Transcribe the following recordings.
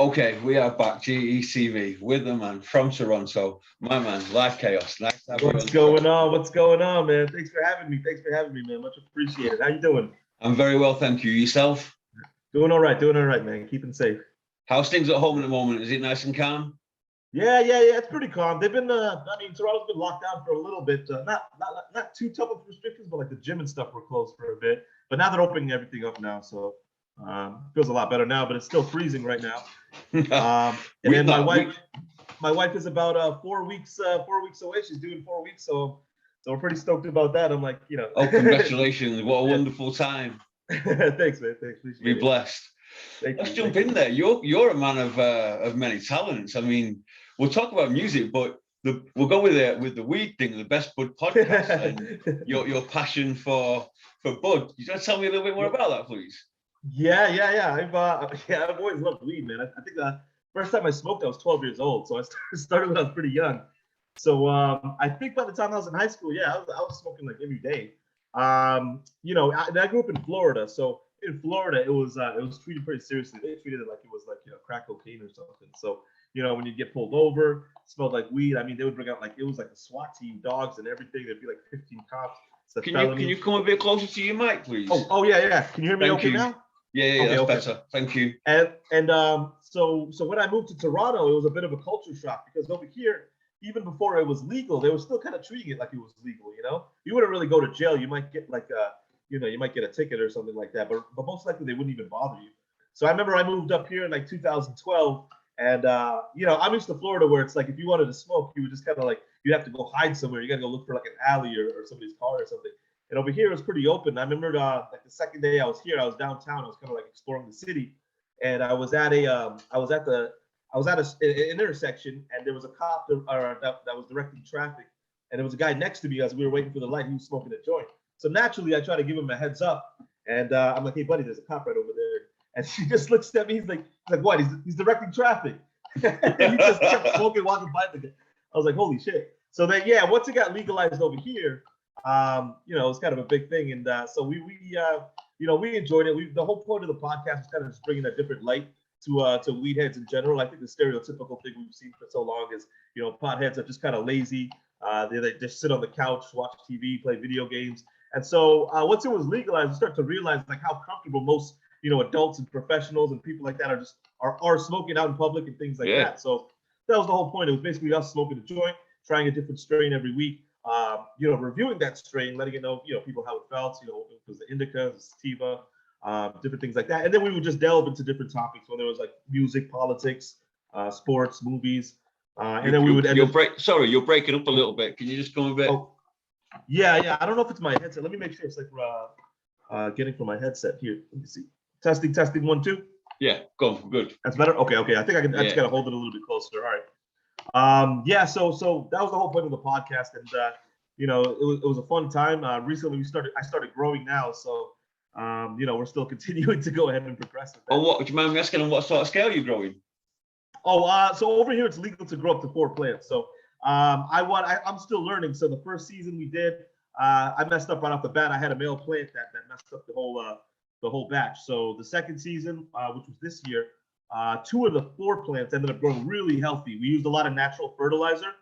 Okay, we are back. GECV with the man from Toronto, my man, Lyve Kaos. Nice to have you on. What's going on? What's going on, man? Thanks for having me, man. Much appreciated. How you doing? I'm very well, thank you. Yourself? Doing all right, man. Keeping safe. How's things at home at the moment? Is it nice and calm? Yeah. It's pretty calm. They've been, Toronto's been locked down for a little bit. Not too tough of restrictions, but like the gym and stuff were closed for a bit. But now they're opening everything up now, so feels a lot better now. But it's still freezing right now. And then my wife is about 4 weeks away. She's doing 4 weeks, so we're pretty stoked about that. I'm like, Oh, congratulations! What a wonderful time. Thanks, man. Thanks. Appreciate Be blessed. Let's jump in there. You're a man of many talents. I mean, we'll talk about music, but we'll go with the weed thing, the Best Bud podcast, and your passion for bud. You want to tell me a little bit more about that, please? Yeah. I've always loved weed, man. I think the first time I smoked, I was 12 years old, so I started when I was pretty young. So I think by the time I was in high school, I was smoking like every day. I grew up in Florida, so in Florida it was treated pretty seriously. They treated it like it was like crack cocaine or something. So when you get pulled over, it smelled like weed. I mean, they would bring out like it was like a SWAT team, dogs and everything. There'd be like 15 cops. Can you come a bit closer to your mic, please? Oh yeah. Can you hear me okay now? Yeah, okay, that's better. Thank you. So when I moved to Toronto, it was a bit of a culture shock because over here, even before it was legal, they were still kind of treating it like it was legal. You wouldn't really go to jail. You might get like you might get a ticket or something like that, but most likely they wouldn't even bother you. So I remember I moved up here in like 2012, and I'm used to Florida where it's like if you wanted to smoke, you would just kind of like you'd have to go hide somewhere. You got to go look for like an alley or somebody's car or something. And over here it was pretty open. I remember like the second day I was here, I was downtown. I was kind of like exploring the city, and I was at an intersection, and there was a cop that was directing traffic, and there was a guy next to me as we were waiting for the light. He was smoking a joint. So naturally, I try to give him a heads up, and I'm like, "Hey, buddy, there's a cop right over there." And he just looks at me. He's like, "What? He's directing traffic." And he just kept smoking, walking by the guy. I was like, "Holy shit!" So then, once it got legalized over here, it was kind of a big thing, and so we enjoyed it. The whole point of the podcast is kind of just bringing a different light to weed heads in general. I think the stereotypical thing we've seen for so long is potheads are just kind of lazy. They just sit on the couch, watch TV, play video games. And so once it was legalized, we start to realize like how comfortable most adults and professionals and people like that are smoking out in public and things like that. So that was the whole point. It was basically us smoking a joint, trying a different strain every week. Reviewing that strain, letting it know, people how it felt, it was the indica, the sativa, different things like that. And then we would just delve into different topics, whether it was like music, politics, sports, movies. And then we would you're breaking up a little bit. Can you just come a bit? Oh, yeah. I don't know if it's my headset. Let me make sure it's like getting from my headset here. Let me see. Testing, 1, 2. Yeah, go. Good. That's better. Okay. I think I can. I just gotta hold it a little bit closer. All right. So that was the whole point of the podcast, and it was a fun time. Recently I started growing now, so we're still continuing to go ahead and progress with that. Oh, do you mind me asking on what sort of scale you're growing? So over here it's legal to grow up to 4 plants. So I'm still learning. So the first season we did, I messed up right off the bat. I had a male plant that messed up the whole batch. So the second season, which was this year, 2 of the 4 plants ended up growing really healthy. We used a lot of natural fertilizer,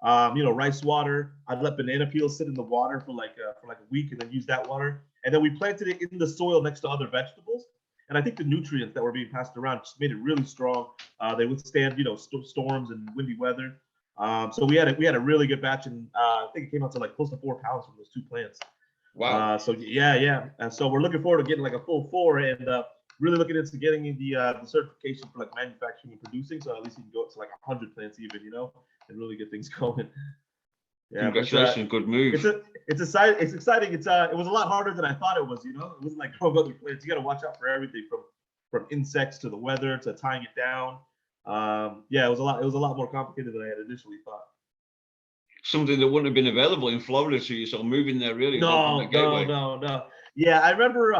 rice water. I'd let banana peels sit in the water for like a week and then use that water. And then we planted it in the soil next to other vegetables. And I think the nutrients that were being passed around just made it really strong. They withstand, storms and windy weather. So we had a really good batch, and I think it came out to like close to 4 pounds from those 2 plants. Wow. So yeah. And so we're looking forward to getting like a full 4, and really looking into getting the certification for like manufacturing and producing. So at least you can go up to like 100 plants even, and really get things going. Yeah, congratulations, good move. It's exciting. It was a lot harder than I thought it was. It wasn't like growing other plants. You got to watch out for everything from insects to the weather to tying it down. It was a lot more complicated than I had initially thought. Something that wouldn't have been available in Florida to you, so moving there really. No. Yeah, I remember.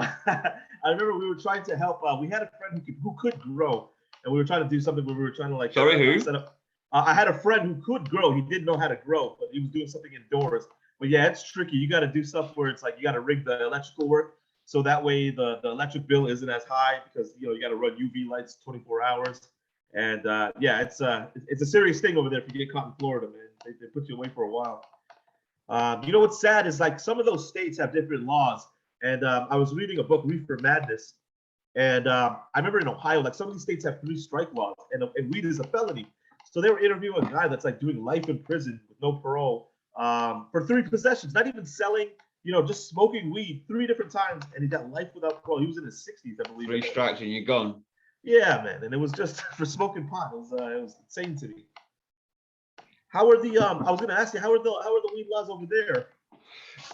I remember we were trying to help. We had a friend who could grow, and we were trying to do something where we were trying to like. Sorry, who? Set up, I had a friend who could grow. He didn't know how to grow, but he was doing something indoors. But yeah, it's tricky. You got to do stuff where it's like you got to rig the electrical work so that way the electric bill isn't as high because you got to run UV lights 24 hours. And yeah, it's a serious thing over there if you get caught in Florida, man. They put you away for a while. You know what's sad is like some of those states have different laws. And I was reading a book, Reefer Madness, and I remember in Ohio, like some of these states have 3 strike laws, and weed is a felony. So they were interviewing a guy that's like doing life in prison with no parole for 3 possessions, not even selling, just smoking weed 3 different times, and he got life without parole. He was in his 60s, I believe. 3 strikes and you're gone. Yeah, man, and it was just for smoking pot. It was insane to me. How are the I was gonna ask you, how are the weed laws over there?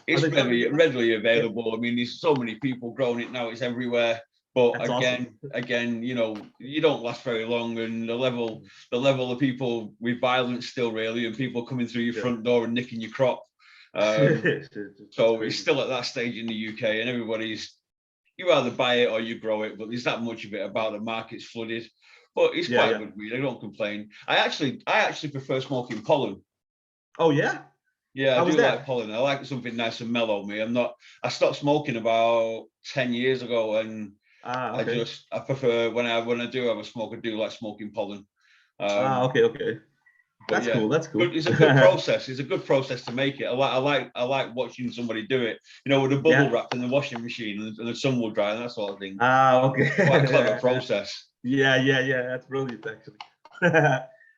It's readily available. I mean, there's so many people growing it now. It's everywhere. But That's again, awesome. you don't last very long, and the level of people with violence still really, and people coming through your front door and nicking your crop. So it's still at that stage in the UK, and you either buy it or you grow it, but there's that much of it about. The market's flooded. But it's quite a good weed. I don't complain. I actually prefer smoking pollen. Oh yeah? Yeah, I do like pollen. I like something nice and mellow. I stopped smoking about 10 years ago, and okay. I prefer when I do have a smoke, I do like smoking pollen. Okay. But that's cool. That's cool. It's a good process. It's a good process to make it. I like watching somebody do it. With the bubble wrap in the washing machine and the sun will dry and that sort of thing. Okay. Quite a clever process. Yeah. That's brilliant, actually.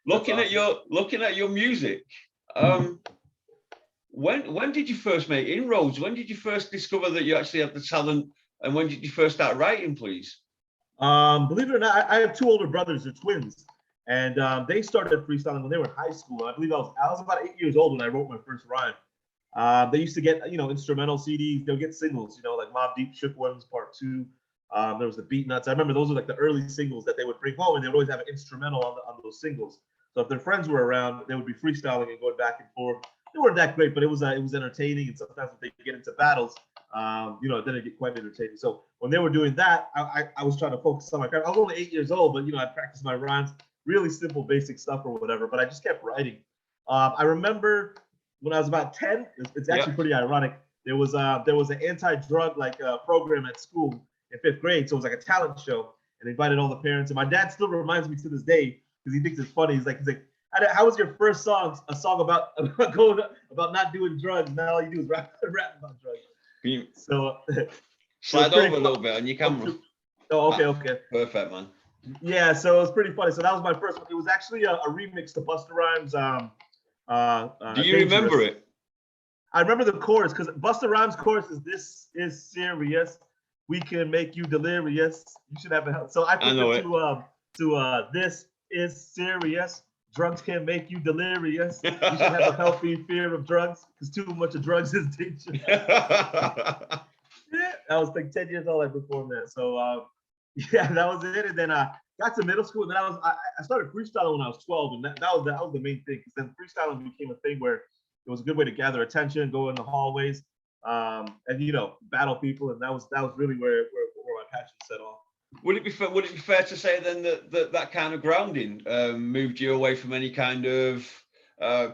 Looking at your music, when did you first make inroads? When did you first discover that you actually had the talent, and when did you first start writing, please? Believe it or not, I have 2 older brothers. They're twins, and they started freestyling when they were in high school. I believe I was about 8 years old when I wrote my first rhyme. They used to get instrumental CDs. They'll get singles, like Mobb Deep Shook Ones Part 2. There was the Beat Nuts. I remember those were like the early singles that they would bring home, and they would always have an instrumental on those singles. So if their friends were around, they would be freestyling and going back and forth. They weren't that great, but it was entertaining. And sometimes when they get into battles, then it get quite entertaining. So when they were doing that, I was trying to focus on my craft. I was only 8 years old, but I practiced my rhymes, really simple, basic stuff or whatever. But I just kept writing. I remember when I was about 10. It's actually pretty ironic. There was an anti-drug program at school in 5th grade, so it was like a talent show, and they invited all the parents. And my dad still reminds me to this day because he thinks it's funny. He's like, how was your first song? A song about not doing drugs. Now all you do is rap about drugs. So slide over a little bit on your camera. Oh, okay. Perfect, man. Yeah, so it was pretty funny. So that was my first one. It was actually a remix to Busta Rhymes. Do you remember it? I remember the chorus because Busta Rhymes' chorus is "This is serious. We can make you delirious. You should have a help." So I put it to "This is serious. Drugs can make you delirious. You should have a healthy fear of drugs because too much of drugs is dangerous." Yeah, I was like 10 years old. I performed that. So that was it. And then I got to middle school. And then I started freestyling when I was 12, and that was the main thing because then freestyling became a thing where it was a good way to gather attention, go in the hallways, and battle people. And that was really where my passion set off. Would it be fair to say then that kind of grounding moved you away from any kind of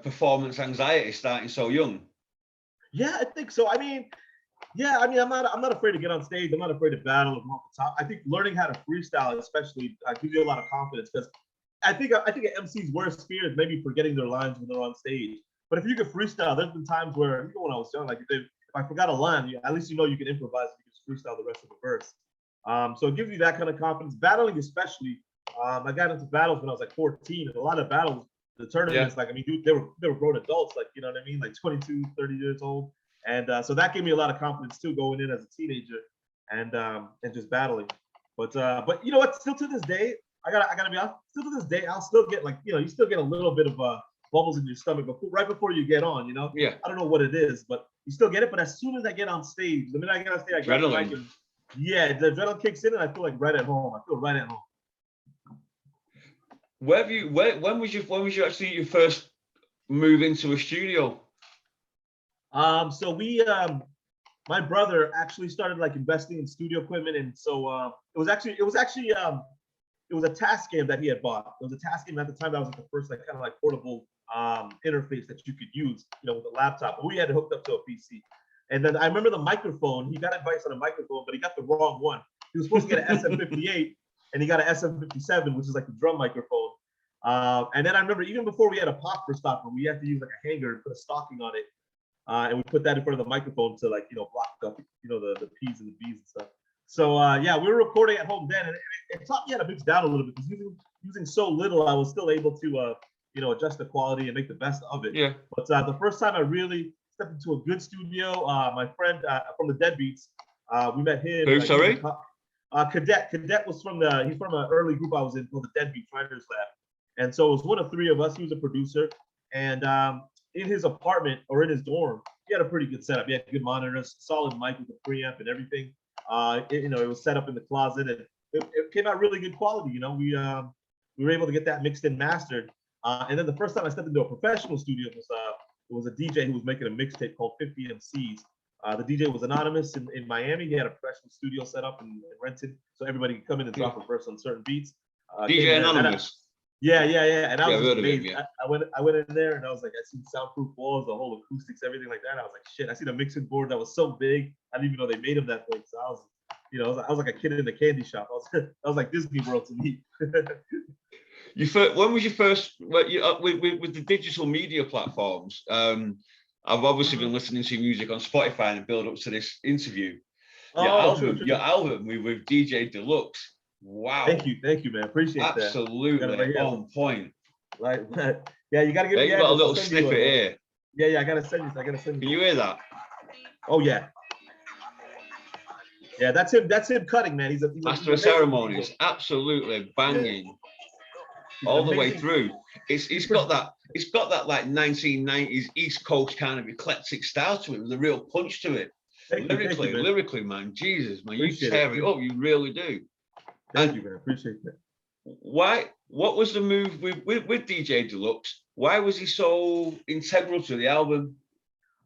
performance anxiety starting so young? Yeah, I think so. I mean, I'm not afraid to get on stage. I'm not afraid to battle and off the top. I think learning how to freestyle, especially, gives you a lot of confidence because I think an MC's worst fear is maybe forgetting their lines when they're on stage. But if you can freestyle, there's been times where, when I was young, like if I forgot a line, at least you can improvise. You can just freestyle the rest of the verse. So it gives you that kind of confidence. Battling, especially, I got into battles when I was like 14, and a lot of battles, the tournaments, they were grown adults, like 22, 30 years old, and so that gave me a lot of confidence too, going in as a teenager, and just battling. But you know what? Still to this day, I gotta be honest. Still to this day, I'll still get you still get a little bit of bubbles in your stomach right before you get on. Yeah. I don't know what it is, but you still get it. But as soon as I get on stage, the minute I get on stage, I grab the mic and the adrenaline kicks in, and I feel like right at home. I feel right at home. When was you actually your first move into a studio? So we my brother actually started investing in studio equipment, and so it was a Tascam that he had bought. It was a Tascam at the time that was the first kind of portable interface that you could use, with a laptop. But we had it hooked up to a PC. And then I remember the microphone. He got advice on a microphone, but he got the wrong one. He was supposed to get an SM58, and he got an SM57, which is like the drum microphone. And then I remember even before we had a popper stopper, we had to use like a hanger and put a stocking on it. And we put that in front of the microphone to like, block up, the P's and the B's and stuff. So yeah, we were recording at home then, and it taught me how to mix down a little bit, because using so little, I was still able to, adjust the quality and make the best of it. Yeah. But the first time I really stepped into a good studio, my friend from the Deadbeats, we met him. Who, sorry? Cadet. Cadet was he's from an early group I was in called the Deadbeats Writers Lab. And so it was one of three of us. He was a producer. And in his apartment or in his dorm, he had a pretty good setup. He had good monitors, solid mic with a preamp and everything. It was set up in the closet, and it came out really good quality. We were able to get that mixed and mastered. And then the first time I stepped into a professional studio, it was a DJ who was making a mixtape called 50 MCs. The DJ was anonymous in Miami. He had a professional studio set up and rented, so everybody could come in and drop a verse on certain beats. DJ Anonymous. Yeah. And I was just amazed. Yeah. I went in there and I was like, I seen soundproof walls, the whole acoustics, everything like that. I was like, shit, I seen a mixing board that was so big. I didn't even know they made them that big. So I was, I was like a kid in a candy shop. I was like Disney World to me. When was your first with the digital media platforms? I've obviously been listening to your music on Spotify and build up to this interview. Your album with DJ Deluxe. Wow. Thank you, man. Appreciate that. Absolutely on point. Like, yeah, you gotta give me. You got a little snippet here. Yeah, I gotta send you. Can you hear that? Oh yeah. Yeah, that's him. That's him cutting, man. He's a master of ceremonies. Absolutely banging. All the way through. It's got that like 1990s East Coast kind of eclectic style to it, with a real punch to it. Lyrically, man. Jesus, man, you tear it up. You really do. Thank you, man. Appreciate that. What was the move with DJ Deluxe? Why was he so integral to the album?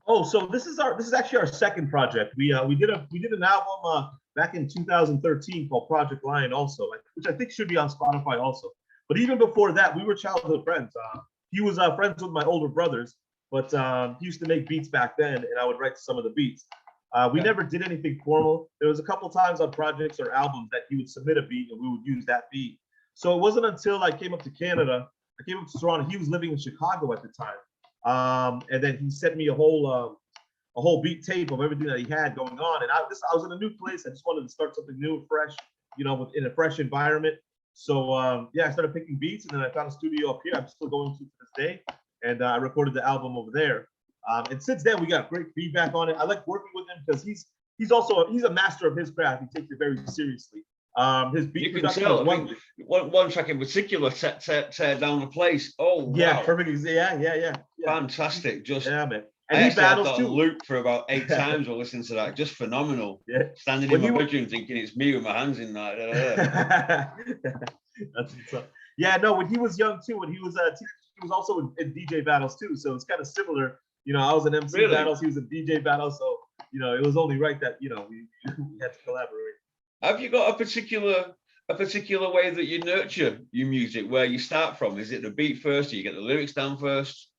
Oh, so this is actually our second project. We did an album back in 2013 called Project Lion, also, which I think should be on Spotify also. But even before that, we were childhood friends. He was friends with my older brothers, but he used to make beats back then, and I would write some of the beats. We never did anything formal. There was a couple times on projects or albums that he would submit a beat and we would use that beat. So it wasn't until I came up to Canada, I came up to Toronto. He was living in Chicago at the time, and then he sent me a whole beat tape of everything that he had going on. And I was in a new place. I just wanted to start something new and fresh, in a fresh environment. So I started picking beats, and then I found a studio up here. I'm still going to this day, and I recorded the album over there. And since then, we got great feedback on it. I like working with him because he's a master of his craft. He takes it very seriously. His beat production is one track in particular, tear down the place. Oh, wow. Yeah, perfect. Yeah. Fantastic. Man. And he battles too. Loop for about 8 times while listening to that. Just phenomenal. Yeah. Standing in my bedroom thinking it's me with my hands in that. That's what's up. Yeah, no, when he was young too, when he was he was also in DJ battles too. So it's kind of similar. I was in MC battles, he was in DJ battles. So, it was only right that, we had to collaborate. Have you got a particular way that you nurture your music, where you start from? Is it the beat first, or you get the lyrics down first?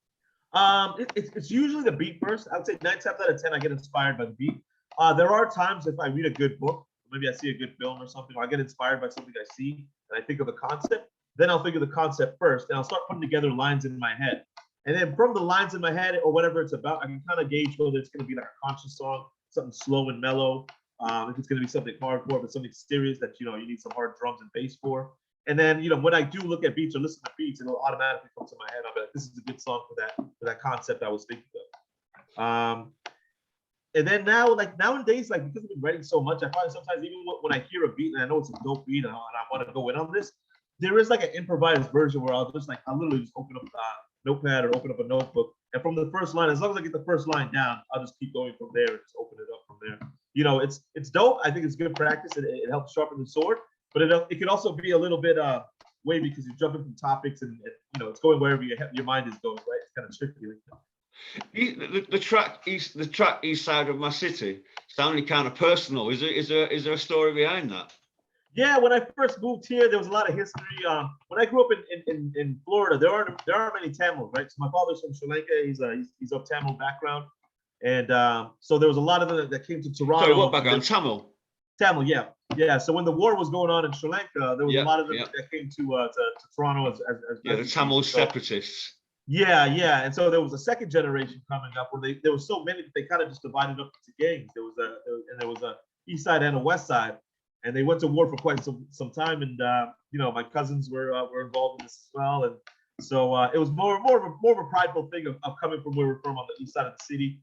It's usually the beat first. I would say 9 times out of 10, I get inspired by the beat. There are times if I read a good book, maybe I see a good film or something, or I get inspired by something I see and I think of a concept, then I'll figure the concept first, and I'll start putting together lines in my head. And then from the lines in my head or whatever it's about, I can kind of gauge whether it's going to be like a conscious song, something slow and mellow. If it's going to be something hardcore, if it's something serious that, you need some hard drums and bass for. And then, when I do look at beats or listen to beats, it'll automatically come to my head. I'll be like, this is a good song for that concept I was thinking of. And then nowadays, because I've been writing so much, I find sometimes even when I hear a beat and I know it's a dope beat and I want to go in on this, there is like an improvised version where I'll literally just open up notepad or open up a notebook, and from the first line, as long as I get the first line down, I'll just keep going from there and just open it up from there. It's dope. I think it's good practice. It helps sharpen the sword, but it can also be a little bit wavy because you're jumping from topics and it's going wherever your mind is going, right? It's kind of tricky. The track East Side of My City sounded kind of personal. Is there a story behind that? Yeah, when I first moved here, there was a lot of history. When I grew up in Florida, there aren't many Tamils, right? So my father's from Sri Lanka. He's of Tamil background, and so there was a lot of them that came to Toronto. Sorry, what background? Tamil. Tamil, yeah, yeah. So when the war was going on in Sri Lanka, there was a lot of them yeah. that came to Toronto as Yeah, the Tamil separatists. Yeah, yeah. And so there was a second generation coming up where there was so many that they kind of just divided up into gangs. There was a east side and a west side, and they went to war for quite some time. And you know, my cousins were involved in this as well. And so it was more of a prideful thing of coming from where we're from on the east side of the city.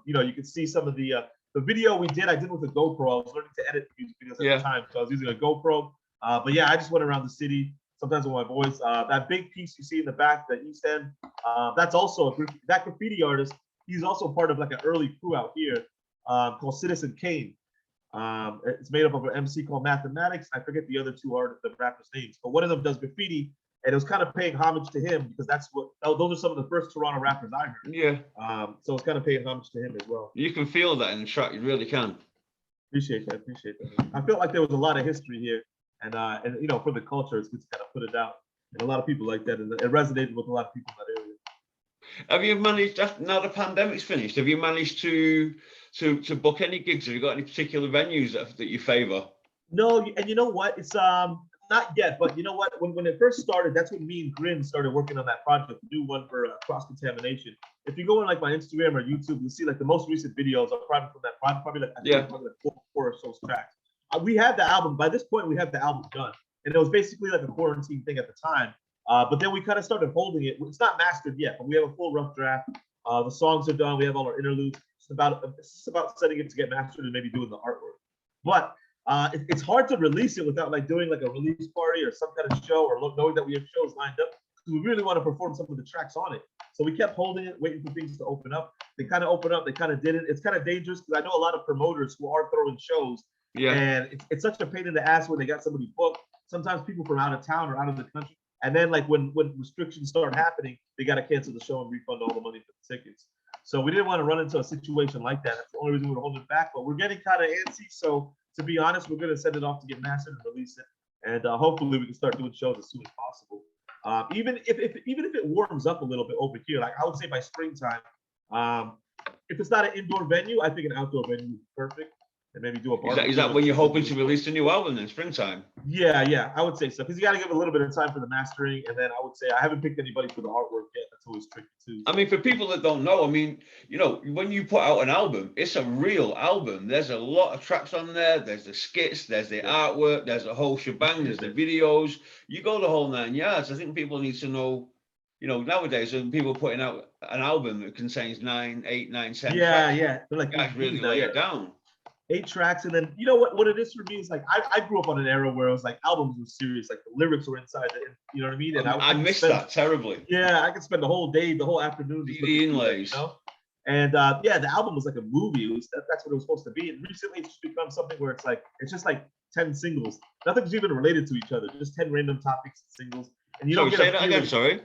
You know, you could see some of the video we did. I did with a GoPro. I was learning to edit music videos at the time, so I was using a GoPro. But yeah, I just went around the city. Sometimes with my boys. That big piece you see in the back, the East End, that's also that graffiti artist. He's also part of like an early crew out here called Citizen Kane. It's made up of an MC called Mathematics. I forget the other two are the rappers' names, but one of them does graffiti, and it was kind of paying homage to him because those are some of the first Toronto rappers I heard. Yeah. So it's kind of paying homage to him as well. You can feel that in the track. You really can. Appreciate that. I felt like there was a lot of history here. And you know, for the culture, it's good to kind of put it out. And a lot of people like that, and it resonated with a lot of people in that area. Have you managed, now the pandemic's finished, have you managed to book any gigs? Have you got any particular venues that you favour? No, and you know what? It's not yet, but you know what? When it first started, that's when me and Grin started working on that project, to do one for cross-contamination. If you go on like my Instagram or YouTube, you'll see like the most recent videos are probably from that project, probably like four or so tracks. We have the album. By this point, we have the album done. And it was basically like a quarantine thing at the time. But then we kind of started holding it. It's not mastered yet, but we have a full rough draft. The songs are done. We have all our interludes. It's about setting it to get mastered and maybe doing the artwork. But it's hard to release it without like doing like a release party or some kind of show, or knowing that we have shows lined up. We really want to perform some of the tracks on it. So we kept holding it, waiting for things to open up. They kind of opened up. They kind of didn't. It's kind of dangerous because I know a lot of promoters who are throwing shows. Yeah. And it's such a pain in the ass when they got somebody booked. Sometimes people from out of town or out of the country. And then like when restrictions start happening, they got to cancel the show and refund all the money for the tickets. So we didn't want to run into a situation like that. That's the only reason we're holding it back. But we're getting kind of antsy. So to be honest, we're going to send it off to get mastered and release it. And hopefully we can start doing shows as soon as possible. Even if it warms up a little bit over here, like I would say by springtime, if it's not an indoor venue, I think an outdoor venue is perfect. And maybe do a barbecue. Is that when you're hoping to release a new album in springtime? Yeah, I would say so. Because you got to give a little bit of time for the mastering. And then I would say I haven't picked anybody for the artwork yet. That's always tricky too. I mean, for people that don't know, I mean, you know, when you put out an album, it's a real album. There's a lot of tracks on there. There's the skits, there's the artwork, there's a whole shebang, there's the videos. You go the whole 9 yards. I think people need to know, you know, nowadays when people are putting out an album that contains 9, 8, 9, 10 tracks. Yeah. They're like, guys really lay it down. 8 tracks, and then you know what it is for me is like I grew up on an era where it was like albums were serious, like the lyrics were inside the, you know what I mean? And I missed that terribly. Yeah, I could spend the whole day, the whole afternoon just the inlays. That, you know? And yeah, the album was like a movie. That's what it was supposed to be. And recently it's just become something where it's just like 10 singles. Nothing's even related to each other. Just 10 random topics and singles. And you don't get say that again, sorry.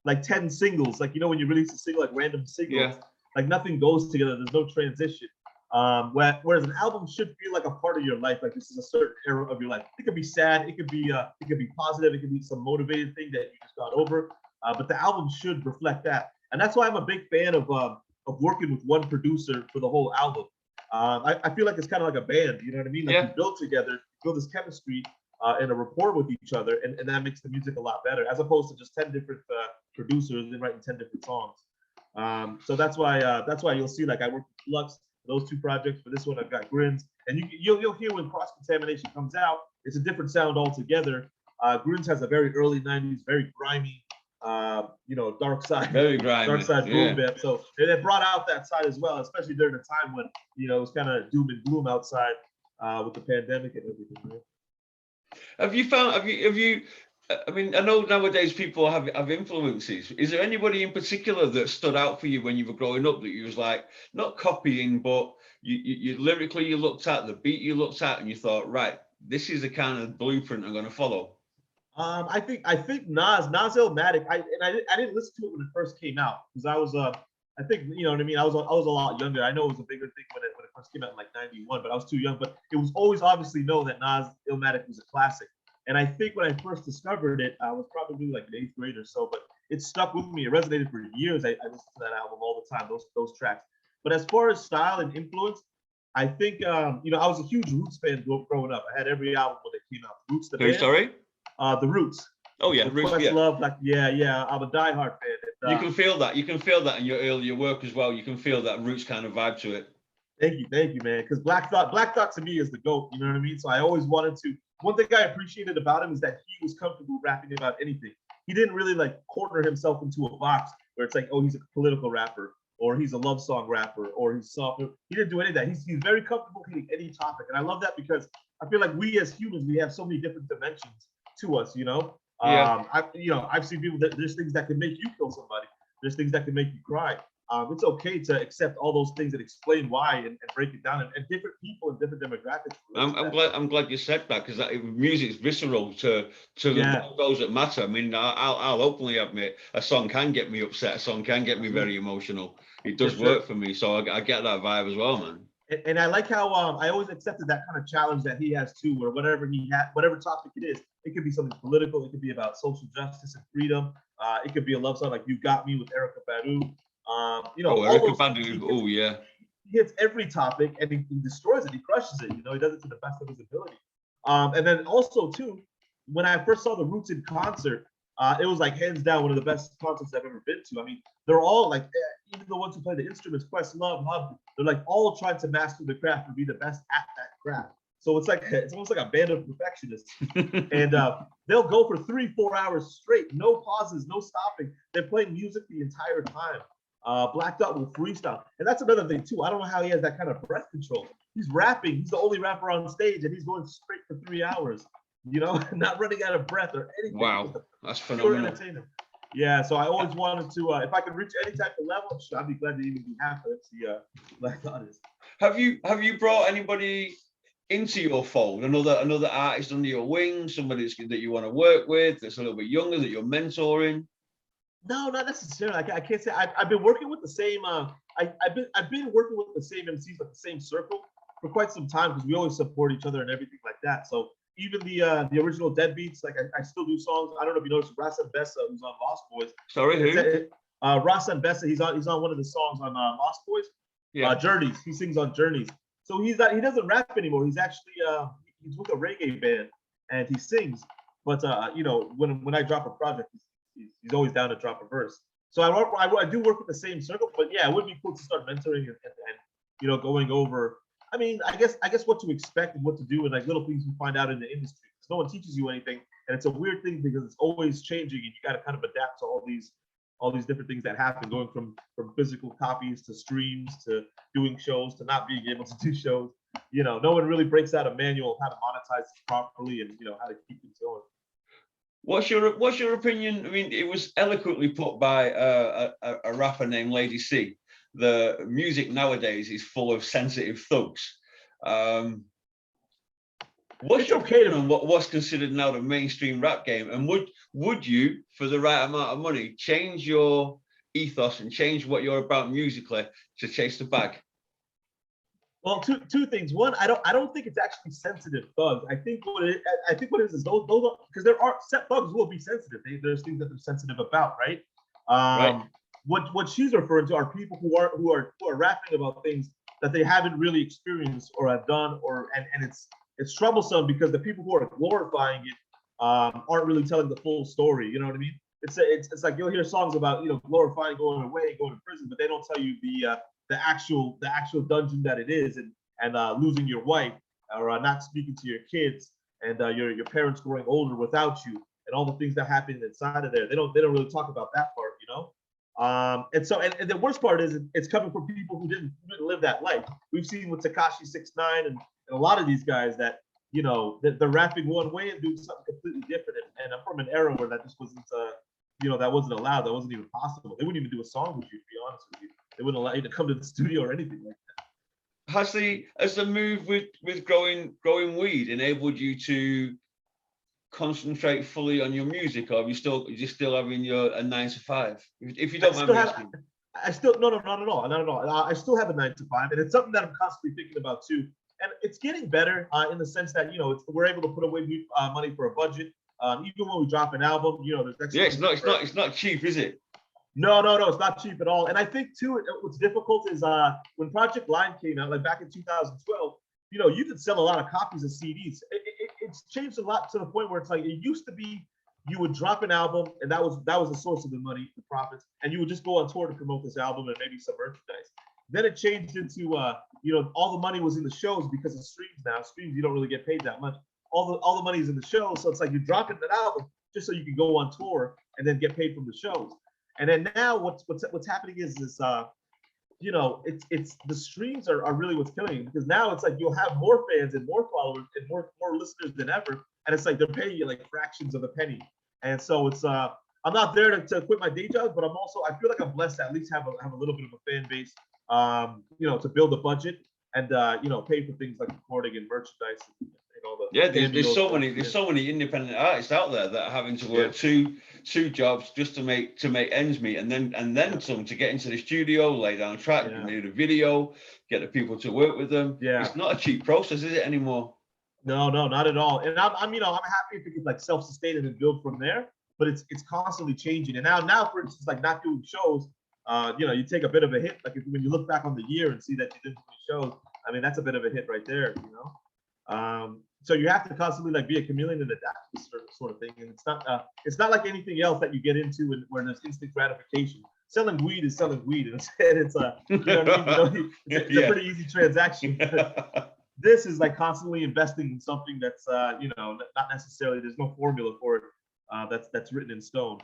Like 10 singles. Like, you know, when you release a single, like random singles, like nothing goes together. There's no transition. Whereas an album should feel like a part of your life, like this is a certain era of your life. It could be sad, it could be positive, it could be some motivated thing that you just got over. But the album should reflect that, and that's why I'm a big fan of working with one producer for the whole album. I feel like it's kind of like a band, you know what I mean? Like you build together, build this chemistry and a rapport with each other, and that makes the music a lot better, as opposed to just 10 different producers and writing 10 different songs. So that's why you'll see like I work with Lux. Those 2 projects. For this one, I've got Grins, and you'll hear when Cross Contamination comes out, it's a different sound altogether. Grins has a very early 90s, very grimy, you know, dark side, very grimy, dark side boom bap. So they brought out that side as well, especially during the time when you know it was kind of doom and gloom outside with the pandemic and everything. Right? Have you? I mean, I know nowadays people have influences. Is there anybody in particular that stood out for you when you were growing up that you was like, not copying, but you lyrically you looked at, the beat you looked at, and you thought, right, this is the kind of blueprint I'm going to follow? I think Nas Illmatic. I didn't listen to it when it first came out because I was I think you know what I mean. I was a lot younger. I know it was a bigger thing when it first came out in like '91, but I was too young. But it was always obviously known that Nas Illmatic was a classic. And I think when I first discovered it, I was probably like an 8th grade or so, but it stuck with me. It resonated for years. I listened to that album all the time, those tracks. But as far as style and influence, I think you know, I was a huge Roots fan growing up. I had every album when they came out. Roots, the Who, band. sorry? The Roots. Oh yeah, With Roots, yeah. Questlove, like yeah, I'm a diehard fan. And, You can feel that. You can feel that in your earlier work as well. You can feel that Roots kind of vibe to it. thank you, man. Because Black Thought to me is the GOAT. You know what I mean? So I always wanted to. One thing I appreciated about him is that he was comfortable rapping about anything. He didn't really like corner himself into a box where it's like, oh, he's a political rapper, or he's a love song rapper, or he's soft. He didn't do any of that. He's very comfortable hitting any topic, and I love that because I feel like we as humans, we have so many different dimensions to us. You know, Yeah. I've seen people that there's things that can make you kill somebody. There's things that can make you cry. It's okay to accept all those things and explain why and break it down. And different people and different demographics. I'm glad you said that, because music's visceral to those that matter. I mean, I'll openly admit a song can get me upset. A song can get me very emotional. It does work for me, so I get that vibe as well, man. And I like how I always accepted that kind of challenge that he has too, where whatever he had, whatever topic it is, it could be something political, it could be about social justice and freedom, it could be a love song like "You Got Me" with Erykah Badu. You know, Erykah Badu. Oh yeah. He hits every topic and he destroys it. He crushes it. You know, he does it to the best of his ability. And then also too, when I first saw the Roots in concert, it was like hands down one of the best concerts I've ever been to. I mean, they're all like, even the ones who play the instruments, Questlove, Hub, they're like all trying to master the craft and be the best at that craft. So it's like it's almost like a band of perfectionists, and they'll go for 3-4 hours straight, no pauses, no stopping. They're playing music the entire time. Black Dot will freestyle, and that's another thing too. I don't know how he has that kind of breath control. He's rapping. He's the only rapper on stage, and he's going straight for 3 hours. You know, not running out of breath or anything. Wow, that's phenomenal. Yeah, so I always wanted to, if I could reach any type of level, I'd be glad to even be half of the Black Dot is. Have you brought anybody into your fold? Another artist under your wing, somebody that you want to work with, that's a little bit younger, that you're mentoring? No, not necessarily. I can't say. I've been working with the same. I've been working with the same MCs, like the same circle, for quite some time because we always support each other and everything like that. So even the original Deadbeats, like I still do songs. I don't know if you noticed Rasan Bessa, who's on Lost Boys. Sorry, who? Rasan Bessa. He's on one of the songs on Lost Boys. Yeah. Journeys. He sings on Journeys. So he doesn't rap anymore. He's actually he's with a reggae band and he sings. But you know, when I drop a project, he's always down to drop a verse. So I do work with the same circle. But yeah, it would be cool to start mentoring and you know, going over. I mean, I guess what to expect and what to do and like little things you find out in the industry. Because no one teaches you anything, and it's a weird thing because it's always changing, and you got to kind of adapt to all these different things that happen, going from physical copies to streams to doing shows to not being able to do shows. You know, no one really breaks out a manual of how to monetize it properly and you know how to keep it going. What's your opinion? I mean, it was eloquently put by a rapper named Lady C. The music nowadays is full of sensitive thugs. What's your opinion on what's considered now the mainstream rap game? And would you, for the right amount of money, change your ethos and change what you're about musically to chase the bag? Well, two things. One, I don't think it's actually sensitive thugs. I think what it is those because there are thugs will be sensitive. There's things that they're sensitive about, right? Right. What she's referring to are people who are rapping about things that they haven't really experienced or have done, and it's troublesome because the people who are glorifying it aren't really telling the full story. You know what I mean? It's like you'll hear songs about, you know, glorifying going away, going to prison, but they don't tell you the actual dungeon that it is, and losing your wife or not speaking to your kids and your parents growing older without you and all the things that happen inside of there. They don't really talk about that part, you know. And the worst part is it's coming from people who didn't live that life. We've seen with Tekashi 6ix9ine and a lot of these guys that, you know, they're rapping one way and doing something completely different. And I'm from an era where that just wasn't, you know, that wasn't allowed. That wasn't even possible. They wouldn't even do a song with you, to be honest with you. They wouldn't allow you to come to the studio or anything like that. Has the move with growing weed enabled you to concentrate fully on your music, or are you still having a 9 to 5? If you don't mind me asking. Not at all. I still have a 9 to 5, and it's something that I'm constantly thinking about too. And it's getting better in the sense that, you know, we're able to put away money for a budget. Even when we drop an album, you know, there's extra. Yeah, it's not cheap, is it? No, it's not cheap at all. And I think too, what's difficult is when Project Line came out, like back in 2012, you know, you could sell a lot of copies of CDs. It's changed a lot to the point where it's like it used to be you would drop an album and that was the source of the money, the profits, and you would just go on tour to promote this album and maybe some merchandise. Then it changed into you know, all the money was in the shows because of streams now. Streams, you don't really get paid that much. All the money is in the shows, so it's like you're dropping an album just so you can go on tour and then get paid from the shows. And then now what's happening is this you know, it's the streams are really what's killing it, because now it's like you'll have more fans and more followers and more listeners than ever, and it's like they're paying you like fractions of a penny. And so it's I'm not there to quit my day jobs, but I feel like I'm blessed to at least have a little bit of a fan base, you know, to build a budget and you know, pay for things like recording and merchandise and all the there's so many independent artists out there that are having to work two jobs just to make ends meet, and then some to get into the studio, lay down a track, do the video, get the people to work with them. It's not a cheap process, is it, anymore? No, not at all. And I'm you know, I'm happy if it can like self-sustain and build from there, but it's constantly changing. And now for instance, like not doing shows, you know, you take a bit of a hit. Like when you look back on the year and see that you didn't do shows, I mean, that's a bit of a hit right there, you know. So you have to constantly like be a chameleon and adapt to this sort of thing. And it's not like anything else that you get into where there's instant gratification. Selling weed is selling weed, and it's you know what I mean? You know, it's a pretty easy transaction. This is like constantly investing in something that's you know, not necessarily, there's no formula for it that's written in stone.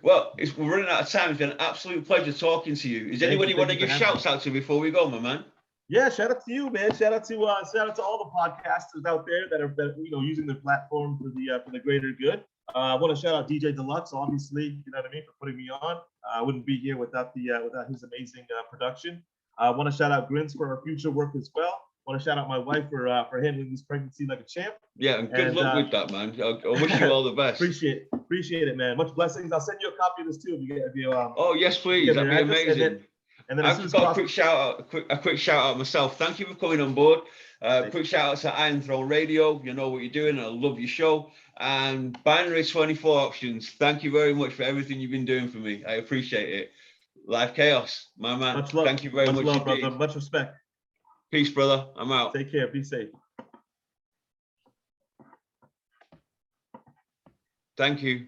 Well, we're running out of time. It's been an absolute pleasure talking to you. Is anybody you want to give shouts out to before we go, my man? Yeah, shout out to you, man. Shout out to all the podcasters out there that are you know, using the platform for the greater good. I want to shout out DJ Deluxe, obviously, you know what I mean, for putting me on. I wouldn't be here without his amazing production. I want to shout out Grins for our future work as well. I want to shout out my wife for handling this pregnancy like a champ. Yeah, and good luck with that, man. I wish you all the best. Appreciate it, man. Much blessings. I'll send you a copy of this too if you oh yes, please. That'd be amazing. And then I've just got a quick shout out myself. Thank you for coming on board. Quick shout out to Iron Throne Radio. You know what you're doing. I love your show. And Binary 24 Options. Thank you very much for everything you've been doing for me. I appreciate it. Lyve Kaos, my man. Much love. Thank you very much. Much love, brother. Much respect. Peace, brother. I'm out. Take care. Be safe. Thank you.